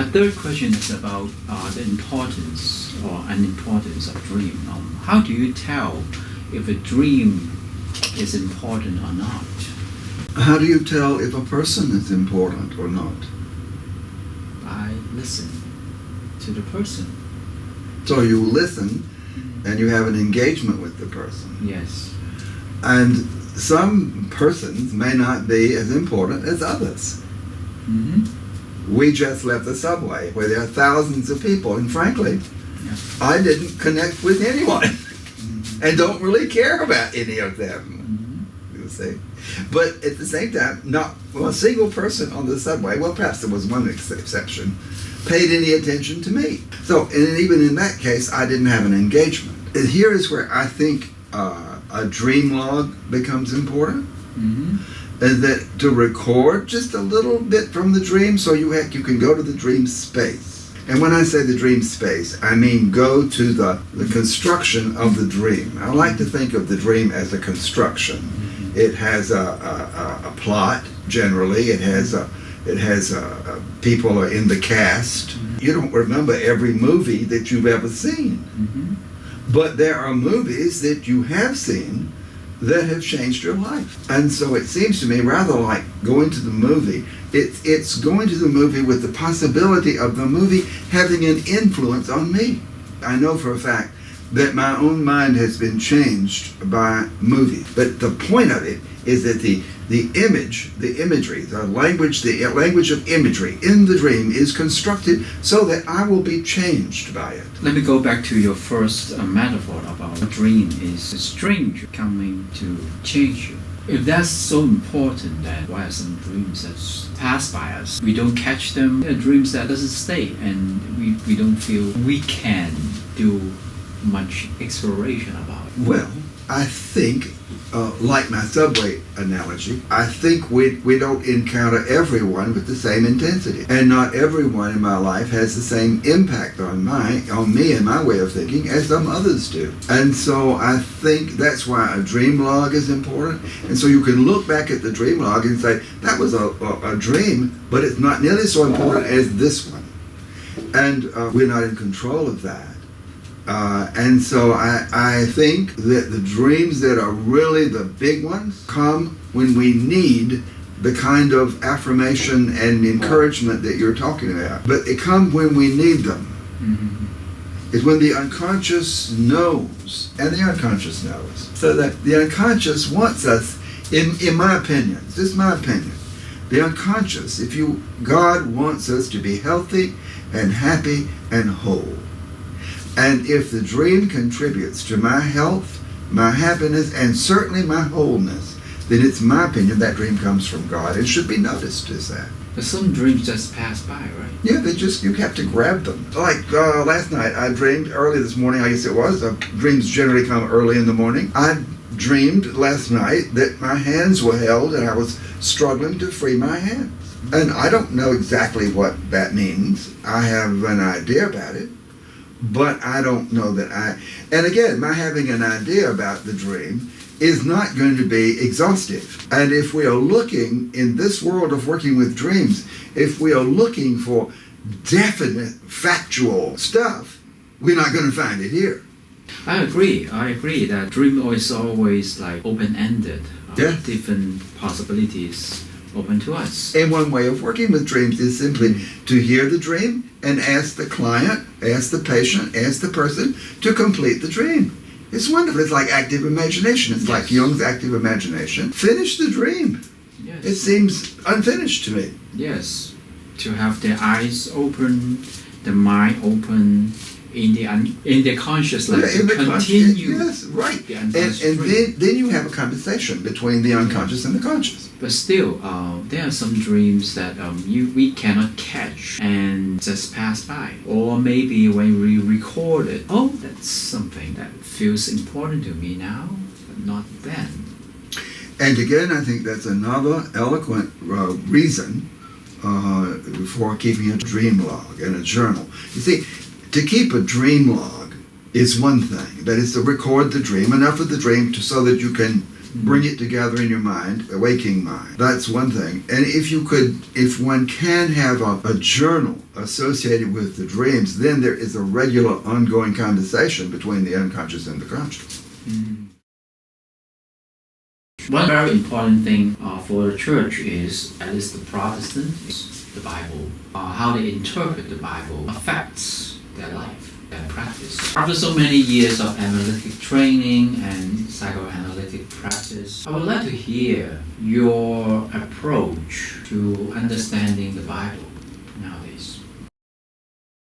My third question is about the importance or unimportance of dream. How do you tell if a dream is important or not? How do you tell if a person is important or not? I listen to the person. So you listen and you have an engagement with the person. Yes. And some persons may not be as important as others. Mm-hmm. We just left the subway where there are thousands of people, and frankly, Yeah. I didn't connect with anyone and don't really care about any of them. You see. But at the same time, not a single person on the subway, well, perhaps there was one exception, paid any attention to me. So, and even in that case, I didn't have an engagement. And here is where I think a dream log becomes important. Mm-hmm. Is that to record just a little bit from the dream so you can go to the dream space. And when I say the dream space, I mean go to the construction of the dream. I like to think of the dream as a construction. It has a plot, generally. It has people are in the cast. You don't remember every movie that you've ever seen. But there are movies that you have seen that have changed your life. And so it seems to me rather like going to the movie, it's going to the movie with the possibility of the movie having an influence on me. I know for a fact that my own mind has been changed by movies. But the point of it is that the imagery, the language of imagery in the dream is constructed so that I will be changed by it. Let me go back to your first metaphor about a dream is a stranger coming to change you. If that's so important, then why are some dreams that pass by us? We don't catch them. There are dreams that doesn't stay, and we don't feel we can do much exploration about it. Well, I think, like my subway analogy, I think we don't encounter everyone with the same intensity. And not everyone in my life has the same impact on me and my way of thinking as some others do. And so I think that's why a dream log is important. And so you can look back at the dream log and say, that was a dream, but it's not nearly so important as this one. And we're not in control of that. And so I think that the dreams that are really the big ones come when we need the kind of affirmation and encouragement that you're talking about. But they come when we need them. It's when the unconscious knows, and the unconscious knows. So that the unconscious wants us, in my opinion, this is my opinion, the unconscious, God wants us to be healthy and happy and whole. And if the dream contributes to my health, my happiness, and certainly my wholeness, then it's my opinion that dream comes from God and should be noticed as that. But some dreams just pass by, right? Yeah, you have to grab them. Like last night, I dreamed early this morning, I guess it was. Dreams generally come early in the morning. I dreamed last night that my hands were held and I was struggling to free my hands. And I don't know exactly what that means. I have an idea about it. But I don't know that and again, my having an idea about the dream is not going to be exhaustive. And if we are looking in this world of working with dreams, if we are looking for definite factual stuff, we're not going to find it here. I agree that dream is always like open-ended. Yeah. Different possibilities open to us. And one way of working with dreams is simply to hear the dream and ask the client, ask the patient, ask the person to complete the dream. It's wonderful. It's like active imagination. It's like Jung's active imagination. Finish the dream. Yes. It seems unfinished to me. Yes. To have the eyes open, the mind open, in the conscious life, to continue. Yes, right. The And then you have a conversation between the unconscious and the conscious. But still, there are some dreams that we cannot catch and just pass by. Or maybe when we record it, that's something that feels important to me now, but not then. And again, I think that's another eloquent reason for keeping a dream log and a journal. You see, to keep a dream log is one thing. That is to record the dream, enough of the dream so that you can bring it together in your mind, a waking mind. That's one thing. And if one can have a journal associated with the dreams, then there is a regular ongoing conversation between the unconscious and the conscious. One very important thing for the church is, at least the Protestant, is the Bible. How they interpret the Bible affects their life, their practice. After so many years of analytic training and psychoanalytic practice, I would like to hear your approach to understanding the Bible nowadays.